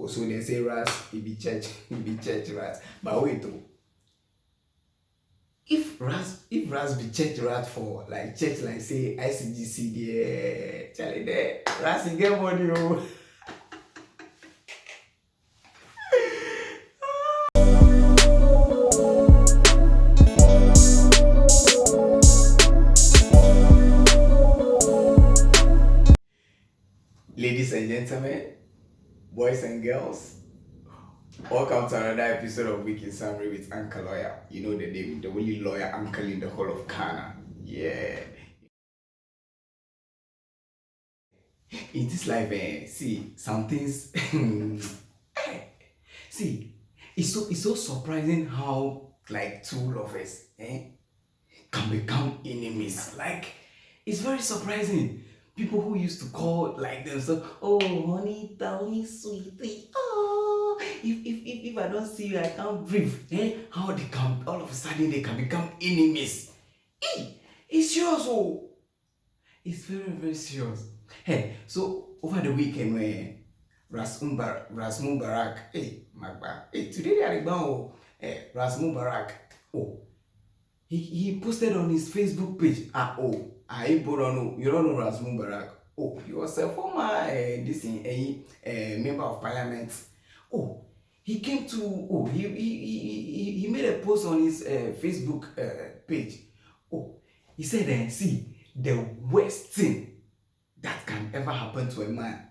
so they say Ras, he be church, rat. But wait though. If Ras be church rat for like church like say ICGC there, Charlie there, Ras he get money oh. Ladies and gentlemen, boys and girls, welcome to another episode of Week in Summary with Uncle Lawyer. You know the name, the only lawyer uncle in the whole of Ghana. Yeah. In this life, see, some things, see, it's so surprising how like two lovers can become enemies. Like, it's very surprising. People who used to call like themselves, oh honey, darling, sweetie, oh, if I don't see you, I can't breathe. How they can all of a sudden they can become enemies. It's serious, oh. It's very, very serious. Hey, so over the weekend when Ras Mubarak, today they are about Ras Mubarak. Oh, he posted on his Facebook page. I don't know Ras Mubarak. Oh, he was a former member of parliament. Oh, he came to he made a post on his Facebook page. Oh, he said, see, the worst thing that can ever happen to a man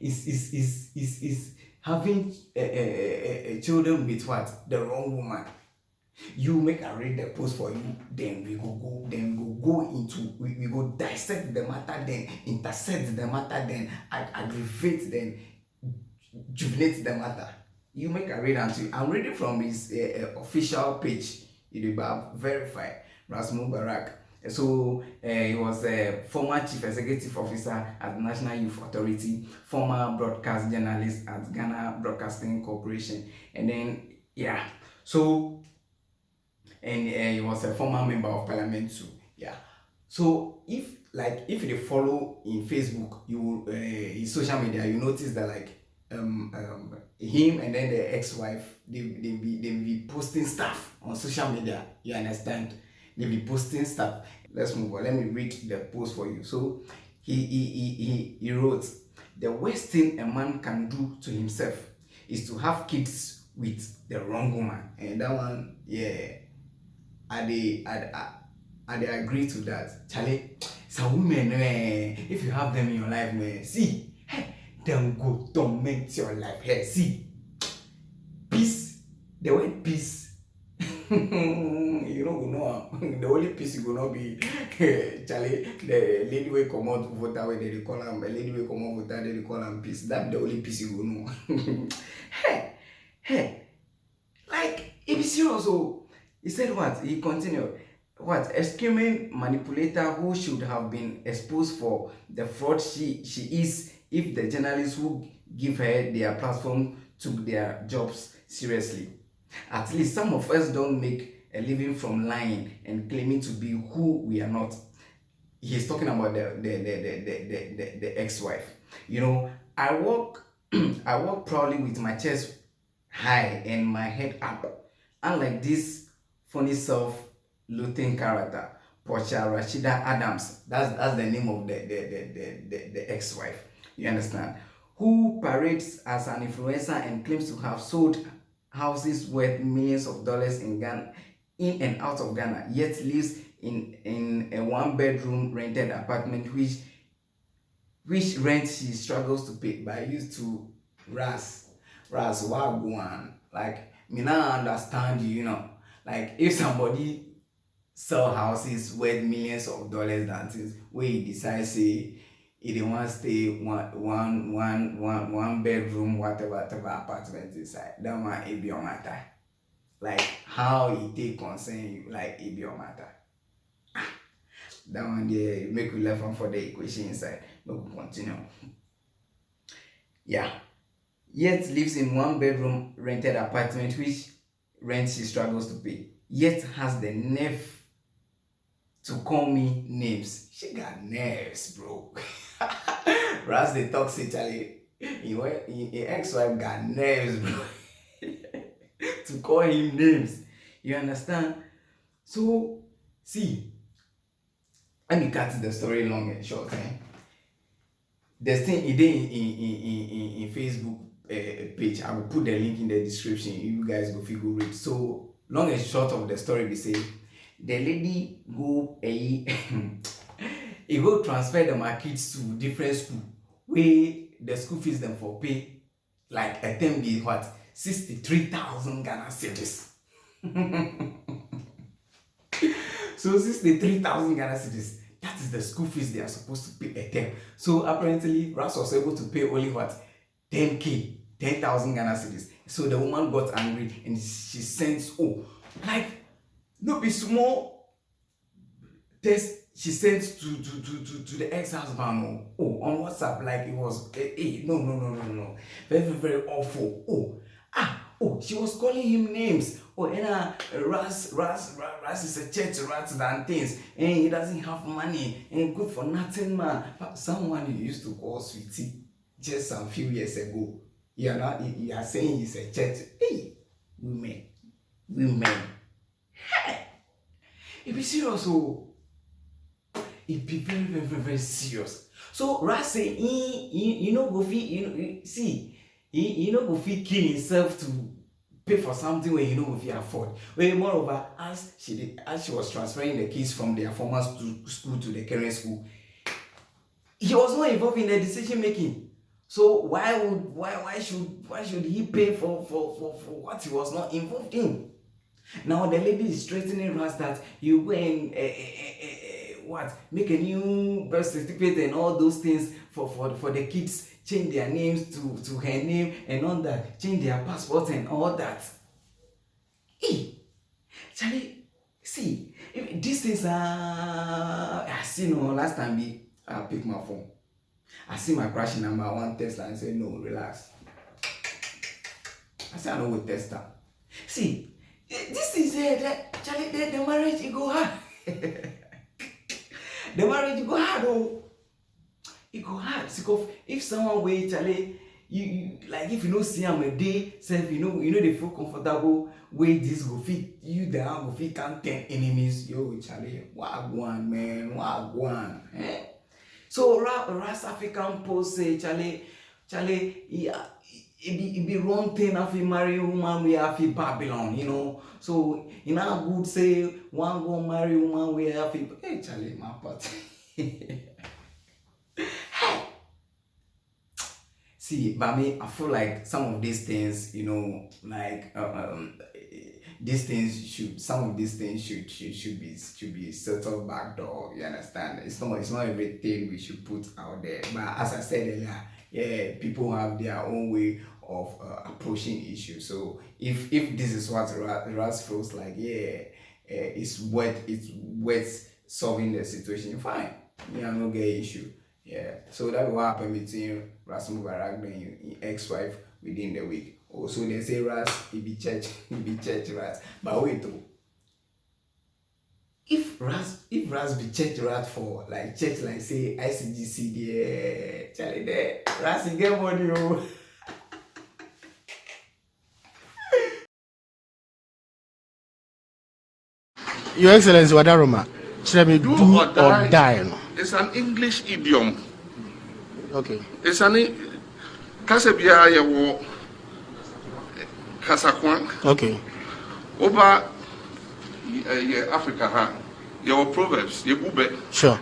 is having children with what? The wrong woman. You make a read the post for you, then we go into we go dissect the matter, then intersect the matter, then aggravate, then jubilate the matter. You make a read until I'm reading from his official page. It will verify Ras Mubarak. So he was a former chief executive officer at the National Youth Authority, former broadcast journalist at Ghana Broadcasting Corporation, and then he was a former member of parliament too. Yeah. So if you follow in Facebook, you in social media, you notice that like him and then the ex-wife, they be posting stuff on social media. You understand? They be posting stuff. Let's move on. Let me read the post for you. So he wrote, the worst thing a man can do to himself is to have kids with the wrong woman. And that one, yeah, I agree to that. Charlie, some women, if you have them in your life, man, see, them go torment your life. Hey, see, peace, the word peace. You know, the only peace you gonna be Charlie, the lady will come out voter where they call him, a lady will come out voter, they call him peace. That's the only peace you gonna know. hey, like, it is serious. So he said what? He continued. What? A scheming manipulator who should have been exposed for the fraud she is if the journalists who give her their platform took their jobs seriously. At least some of us don't make a living from lying and claiming to be who we are not. He's talking about the ex-wife. You know, I walk I walk proudly with my chest high and my head up. Unlike this funny self-loathing character, Portia Rasheeda Adams. That's the name of the ex-wife. You understand? Who parades as an influencer and claims to have sold houses worth millions of dollars in Ghana, in and out of Ghana, yet lives in a one-bedroom rented apartment which rent she struggles to pay. But used to Ras Wagwan. Like, me now understand you know. Like, if somebody sell houses worth millions of dollars than things, where he decides say he don't want to stay one bedroom, whatever apartment inside. That one it be your matter. Like, how it take concern you, like it be your matter. That one there make we left one for the equation inside. But we continue. Yeah. Yet lives in one bedroom rented apartment which rent she struggles to pay. Yet has the nerve to call me names. She got nerves, bro. Ras the toxic Charlie. Your ex-wife got nerves, bro, to call him names. You understand? So, see, let me cut the story long and short. The thing it did in Facebook page. I will put the link in the description. You guys go figure read. So long and short of the story, we say the lady go he go transfer them my kids to different school where the school fees them for pay like a term be what 63,000 Ghana cedis. So 63,000 Ghana cedis. That is the school fees they are supposed to pay a term. So apparently, Ras was able to pay only what 10k, 10,000 Ghana cedis. So the woman got angry and she sent like no be small test she sent to the ex-husband on WhatsApp like it was no very very awful. She was calling him names. And Ras is a church rat than things. And he doesn't have money. And good for nothing, man. Someone you used to call sweetie just some few years ago. You are saying he's a church. Hey, women. Hey, it be serious, it be very, very, very, very serious. So Ras say he no go fit, he no go fit kill himself to pay for something where he no go fit afford. Well, moreover, as she was transferring the kids from their former school to the current school, he was not involved in the decision making. So why should he pay for what he was not involved in? Now the lady is threatening us that you go and make a new birth certificate and all those things for the kids, change their names to her name and all that, change their passports and all that. Hey, Charlie, see, these things are I see last time I picked my phone. I see my crush number one test and I say no, relax. I say I don't go test her. See, this is Charlie, the marriage it go hard. The marriage it go hard, it go hard. Because if someone wait, Charlie, you like if you don't see him a day, self, you know they feel comfortable. Wait, this go fit you down, go fit can't 10 enemies. Yo, Charlie, wagwan man, wagwan. So Ras African Post say, Charlie, it be wrong thing if you marry a woman we have in Babylon, So in our good say one go marry a woman we have in Charlie, my part. See, but me, I feel like some of these things, like some of these things should be settled back door. You understand? It's not everything we should put out there. But as I said earlier, yeah, people have their own way of approaching issues. So if this is what Ras feels like, it's worth solving the situation, fine. No get issue. Yeah. So that's what happened between Ras Mubarak and ex-wife within the week. Also, they say Ras, he be church rat. But wait though. If Ras be church rat for like church like say ICGC there, Charlie there, Ras he get money. Your Excellency, Wadaroma, should I do or die? It's an English idiom. Okay. It's an Kasabia yawo Kasakwan. Okay. Over Africa ha. Your proverbs, your bube. Sure.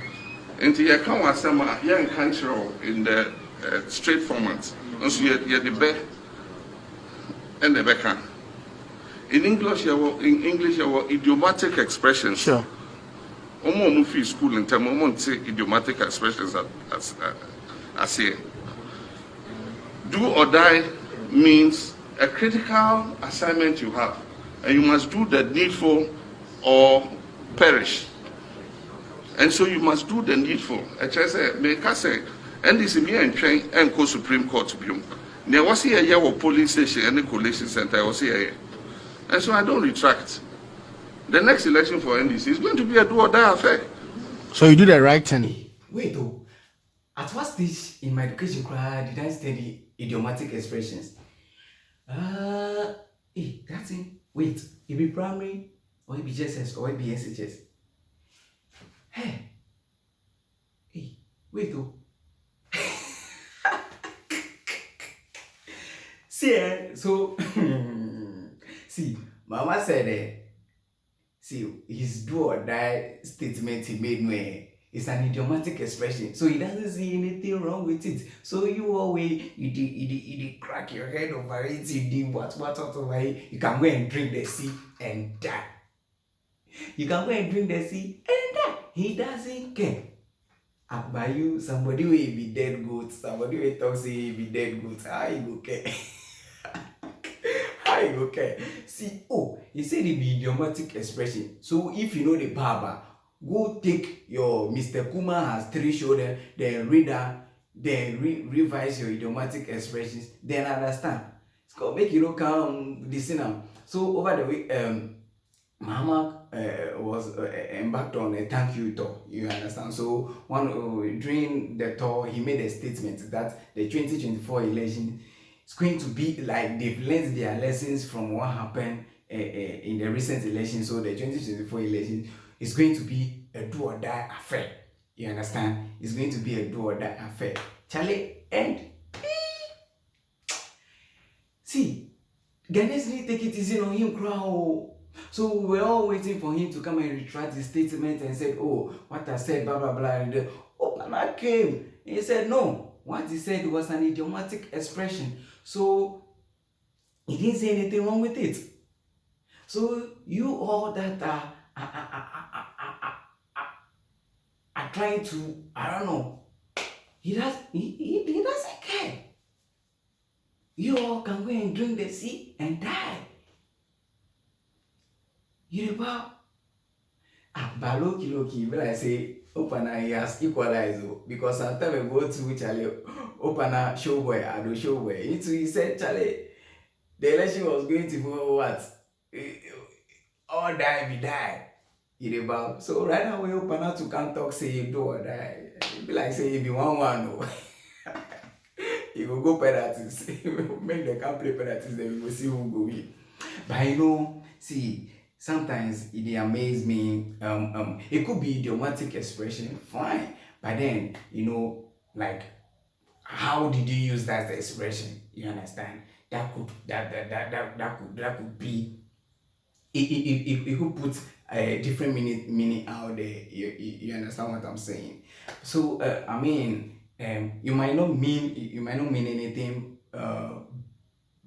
And you can was some young country in the straight format. Also, you're the best and the becker. In English, your idiomatic expressions. Sure. Omo free school in terms of say idiomatic expressions as here. Do or die means a critical assignment you have, and you must do the needful or perish. And so you must do the needful. I just say, make us say, and this is me and train and go Supreme Court to be. There was here a year of police station and the collation center. I was here, and so I don't retract. The next election for NDC is going to be a do or die affair. So you do the right thing. Wait though, at what stage in my education did I study idiomatic expressions. That's it. Wait, it be primary or it be JSS or it be SHS? Hey, wait though. See, so see, Mama said, see, his do or die statement he made no. It's an idiomatic expression, so he doesn't see anything wrong with it. So you always you crack your head over it, you did what over it. You can go and drink the sea and die. You can go and drink the sea and die. He doesn't care. By you, somebody will be dead goat. Somebody will talk say he be dead goat. How you go care? How you go care? See, he said it be idiomatic expression. So if you know the barber, go take your Mr. Kuma has 3 shoulder, then read that, then revise your idiomatic expressions, then understand. It's gonna make you look this now. So over the week, Mahama was embarked on a thank you tour. You understand? So during the tour, he made a statement that the 2024 election is going to be like they've learned their lessons from what happened in the recent election. So the 2024 election is going to be a do or die affair. You understand? It's going to be a do or die affair. Charlie, and see, Ghanaians need to take it easy on him, crowd. So we were all waiting for him to come and retract his statement and said, what I said, blah, blah, blah. And then Opana came. He said, no, what he said was an idiomatic expression. So he didn't say anything wrong with it. So you all that are trying to, I don't know, he doesn't care. You all can go and drink the sea and die. Yoruba, Loki, but I say, Opana, he has equalized, because sometimes I go to Charlie, Opana, showboy, I do showboy. He said, Charlie, the election was going to go what? All die, we die. Yoruba. So right now, we Opana to come talk, say, you do or die. It be like, say, you be 1-1, you will go penalties, make the camp play penalties, then we will see who go win. But you know, see, sometimes it amaze me. It could be idiomatic expression, fine. But then, you know, like, how did you use that expression? You understand? That could be. It could put a different meaning out there. You understand what I'm saying? So I mean, you might not mean anything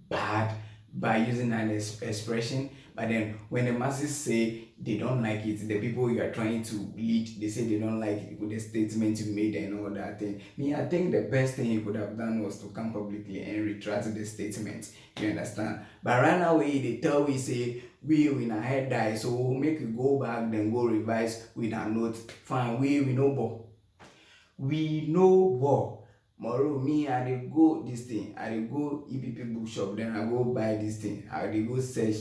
bad by using an expression, but then when the masses say they don't like it, the people you are trying to lead, they say they don't like it with the statement you made and all that thing. I think the best thing you could have done was to come publicly and retract the statement. You understand? But right now they tell we say we in a head die, so we'll make you go back, then go revise with a note. Fine, we know more. We know more. Tomorrow, me, I dey go this thing. I dey go EPP bookshop, then I go buy this thing. I dey go search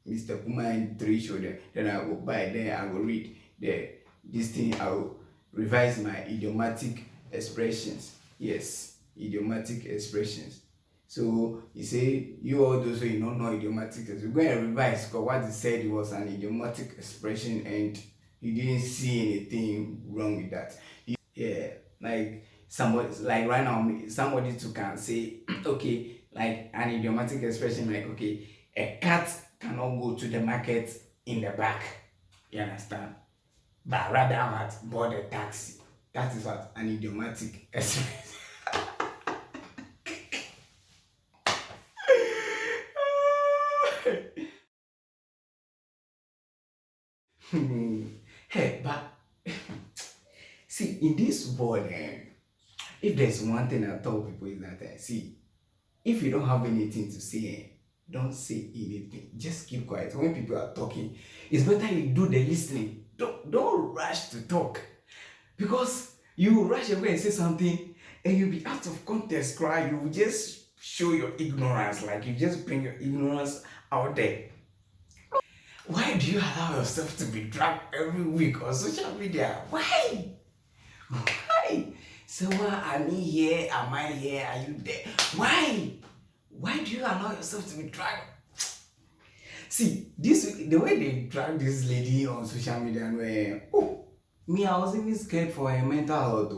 Mr. Kuma in 3 shoulder, then I go buy, then I go read this thing. I will revise my idiomatic expressions. Yes, idiomatic expressions. So you say you all those who you don't know idiomatic expressions, go and revise, because what he said was an idiomatic expression and you didn't see anything wrong with that. Yeah, like somebody, like right now, somebody too can say, okay, like an idiomatic expression, like, okay, a cat cannot go to the market in the back. You understand? But rather what board a taxi. That is what an idiomatic expression. Hey, but see, in this world, if there's one thing I tell people is that, see, if you don't have anything to say, don't say anything. Just keep quiet. When people are talking, it's better you do the listening. Don't rush to talk. Because you rush away and say something, and you'll be out of context, cry. You will just show your ignorance. Like, you just bring your ignorance out there. Why do you allow yourself to be dragged every week on social media? Why? Why? Serwaa, am I here? Am I here? Are you there? Why? Why do you allow yourself to be dragged? See, the way they drag this lady on social media, and me, I was even scared for her mental health.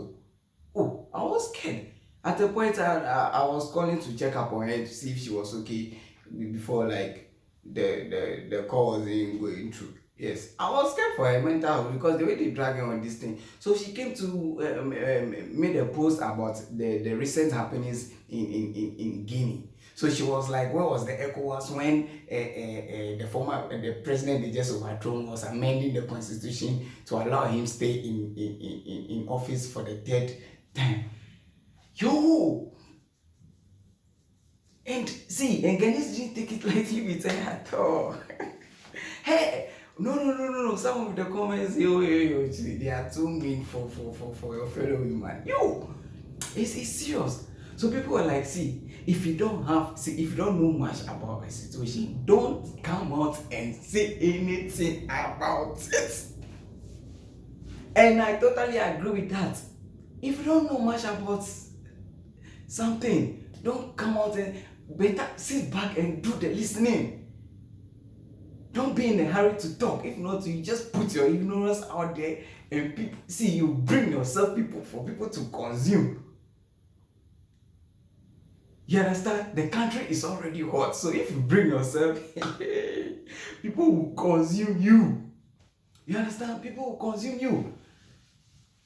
I was scared. At a point, I was calling to check up on her to see if she was okay before like the call was even going through. Yes, I was scared for her mental health because the way they drag her on this thing. So she came to made a post about the recent happenings in Guinea. So she was like, where was the ECOWAS when the president they just overthrown was amending the constitution to allow him stay in office for the third time? Yo! And see, and Ghanaians didn't take it lightly with her at all. Hey! No. Some of the comments, yo, they are too mean for your fellow human. Yo! It's serious. So people are like, see, if you don't know much about a situation, don't come out and say anything about it. And I totally agree with that. If you don't know much about something, don't come out and better sit back and do the listening. Don't be in a hurry to talk. If not, you just put your ignorance out there and people see you bring yourself for people to consume. You understand? The country is already hot. So if you bring yourself, people will consume you. You understand? People will consume you.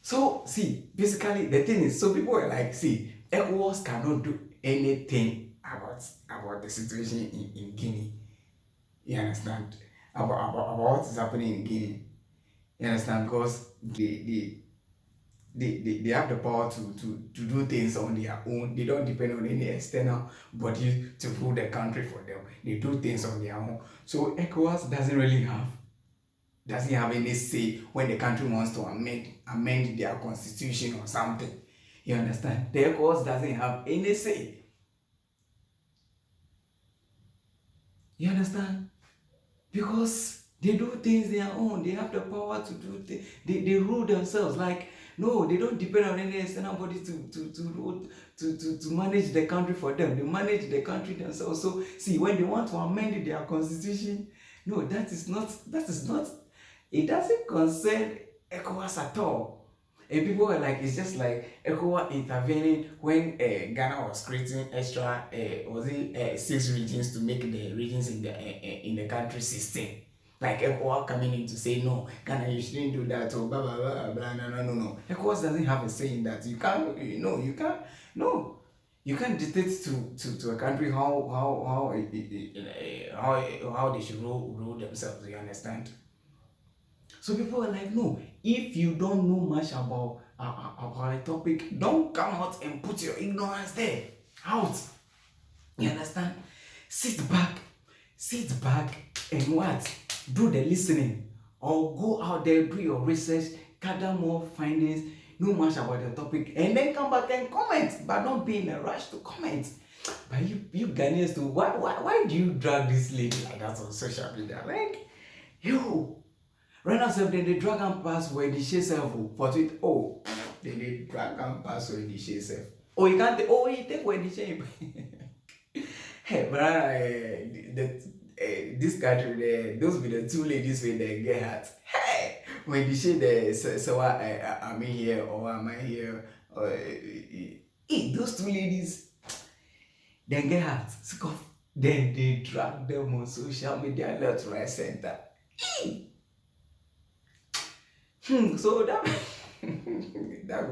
So, see, basically, the thing is, so people are like, see, ECOWAS cannot do anything about the situation in Guinea. You understand? About what is happening in Guinea. You understand? Because they have the power to do things on their own. They don't depend on any external body to rule the country for them. They do things on their own. So ECOWAS doesn't have any say when the country wants to amend their constitution or something. You understand? The ECOWAS doesn't have any say. You understand? Because they do things their own. They have the power to do things. They rule themselves. Like, no, they don't depend on any external body to manage the country for them. They manage the country themselves. So, see, when they want to amend their constitution, no, that is not, it doesn't concern ECOWAS at all. And people were like, it's just like ECOWAS intervening when Ghana was creating extra, 6 regions to make the regions in the country 16. Like ECOWAS coming in to say, no, Ghana, you shouldn't do that, or blah, blah, blah, blah, no. ECOWAS doesn't have a say in that. You can't dictate to a country how they should rule themselves, you understand? So people are like, no, if you don't know much about a topic, don't come out and put your ignorance there. Out. You understand? Sit back and what? Do the listening. Or go out there, do your research, gather more findings, know much about the topic, and then come back and comment. But don't be in a rush to comment. But you Ghanaians too, why do you drag this lady like that on social media? Like, yo. Right now, they drag and pass where the share self for it. Oh, they drag and pass where the share self. Oh, you can't. Oh, you take where the share. Hey, but this country, those be the two ladies where they get hurt. Hey, when the share the Serwaa, Amihere or Amihere, those two ladies, they get hurt. Then they drag them on social media left, right, center. So that's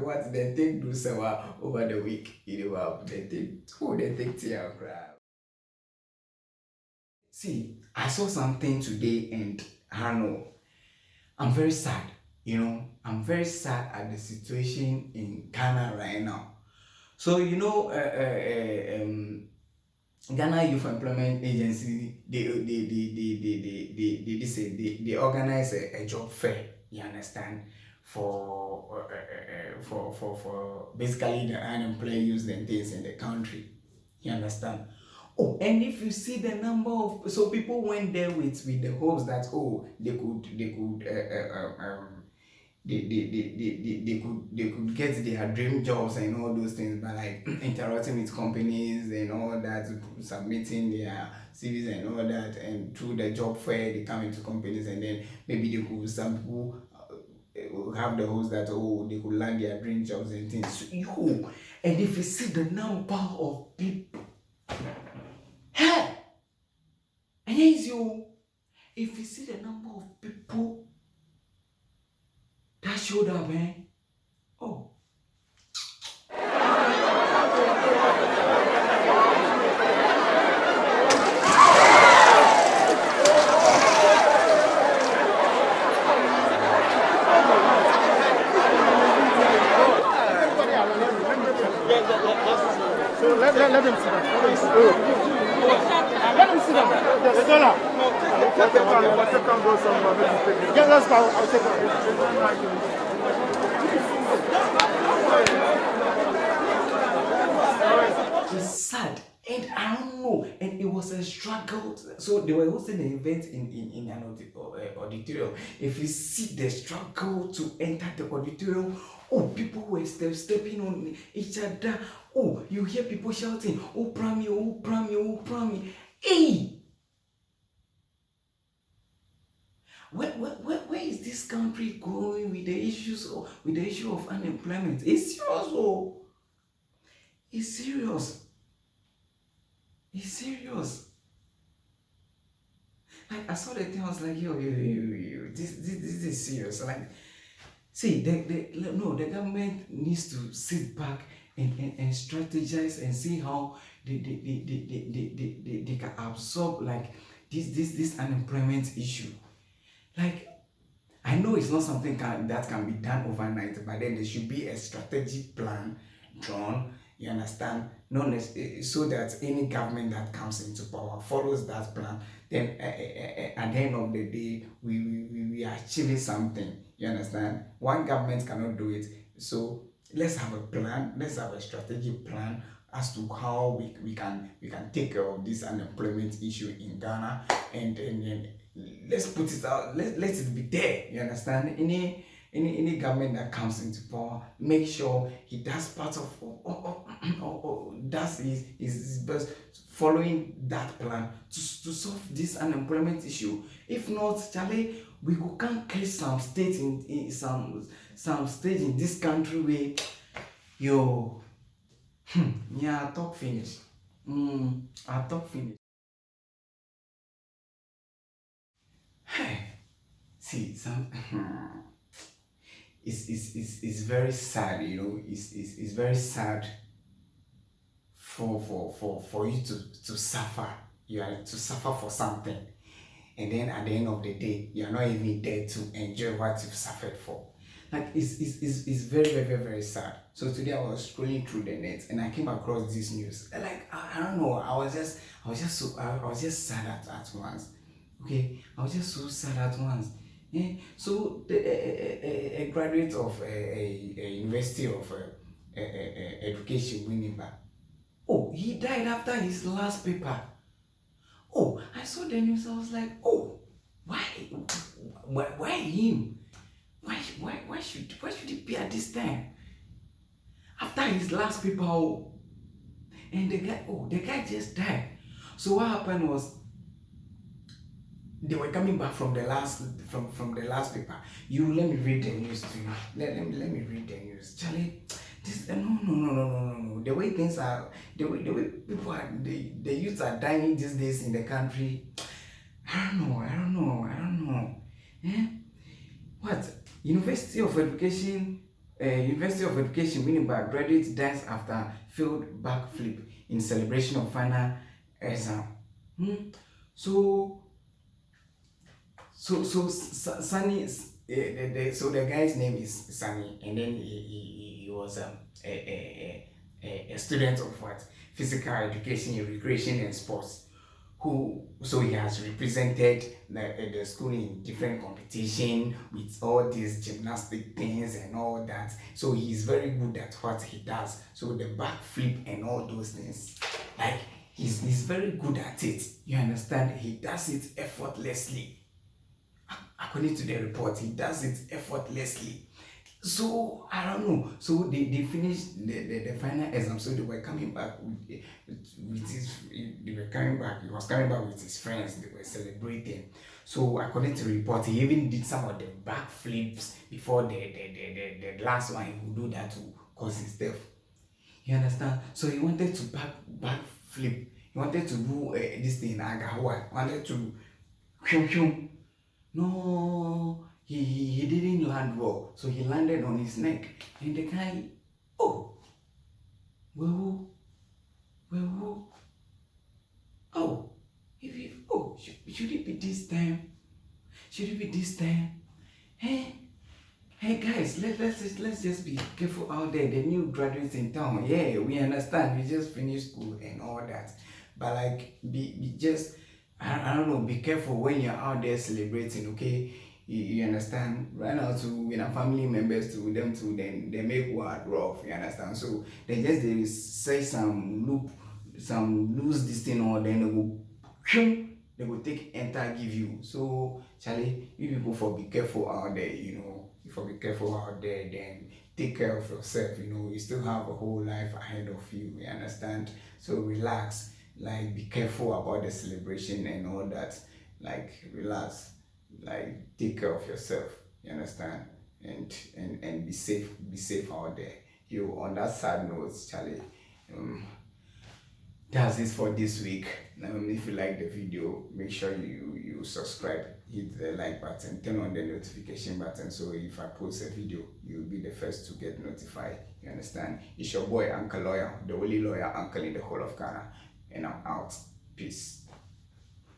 what they think do Serwaa over the week. They think tear crowd. See, I saw something today and I don't know. I'm very sad. I'm very sad at the situation in Ghana right now. So Ghana Youth Employment Agency, they organize a job fair. You understand? For basically the unemployed youth and things in the country. You understand? Oh, and if you see the number of people went there with the hopes that they could they could get their dream jobs and all those things by like interacting with companies and all that, submitting their CVs and all that, and through the job fair they come into companies, and then maybe they could, some people will have the hopes that, oh, they could land their dream jobs and things. So, yo, and if you see the number of people, hey, and here's you, if you see the number of people that showed up, oh. So let them sit down. Let them sit down. The dollar. Can go somewhere. Yeah, let's go. I'll take it. It's sad, and I don't know, and it was a struggle. So they were hosting the event in an auditorium. If you see the struggle to enter the auditorium, oh, people were stepping on each other. Oh, you hear people shouting, oh, Prami, oh, Prami, oh, Prami. Hey! Where is this country going with the issue of unemployment? It's serious, oh. It's serious. It's serious. Like, I saw the thing, I was like, yo, this is serious. Like, see, the government needs to sit back and strategize and see how they can absorb like this unemployment issue. Like, I know it's not something that can be done overnight, but then there should be a strategic plan drawn, you understand, so that any government that comes into power follows that plan. Then at the end of the day, we are achieving something, you understand. One government cannot do it, so let's have a plan, let's have a strategic plan as to how we can take care of this unemployment issue in Ghana, and then let's put it out, let it be there, you understand. Any government that comes into power, make sure he does part of does his best following that plan to solve this unemployment issue. If not, Charlie, we can't create some state in some state in this country where yo yeah, I talk finish. I talk finish. Hey, see, some it's very sad, you know. It's very sad for you to suffer. You are to suffer for something, and then at the end of the day, you are not even there to enjoy what you've suffered for. Like, it's very sad. So today I was scrolling through the net and I came across this news. Like, I don't know, I was just sad at once. Okay, I was just so sad at once. So a graduate of a University of Education, Winneba. Oh, he died after his last paper. Oh, I saw the news. I was like, oh, why him? Why should he be at this time? After his last paper, oh, and the guy just died. So what happened was, they were coming back from the last paper. Let me read the news to you. Let me read the news. Charlie, this no. The way things are, the way people are, the youths are dying these days in the country. I don't know. What? University of Education, meaning by graduate dies after failed backflip in celebration of final exam. So Sunny, so the guy's name is Sunny, and then he was a student of what? Physical education, recreation and sports. So he has represented the school in different competition with all these gymnastic things and all that. So he's very good at what he does. So the backflip and all those things, like he's very good at it. You understand? He does it effortlessly. According to the report, he does it effortlessly. So I don't know. So they finished the final exam. So they were coming back with his they were coming back. He was coming back with his friends. They were celebrating. So according to the report, he even did some of the back flips before the last one. He would do that to cause his death. You understand? So he wanted to back flip. He wanted to do this thing agahawa. Wanted to no, he didn't land well. So he landed on his neck. And the guy, oh, well, well, oh, oh, should it be this time? Should it be this time? Hey guys, let's just be careful out there. The new graduates in town. Yeah, we understand. We just finished school and all that. But like be just I don't know, be careful when you're out there celebrating, okay? You understand? Right now to family members to them too, then they make word rough, you understand? So they say some loose this thing or then they will take enter give you. So Charlie, you people for be careful out there, you for be careful out there, then take care of yourself, you still have a whole life ahead of you understand? So relax, like be careful about the celebration and all that, like relax, like take care of yourself, you understand? And be safe out there. You on that sad note, Charlie, that's it for this week. If you like the video, make sure you subscribe, hit the like button, turn on the notification button, so if I post a video, you'll be the first to get notified. You understand? It's your boy Uncle Lawyer, the only lawyer uncle in the whole of Ghana, and I'm out. Peace.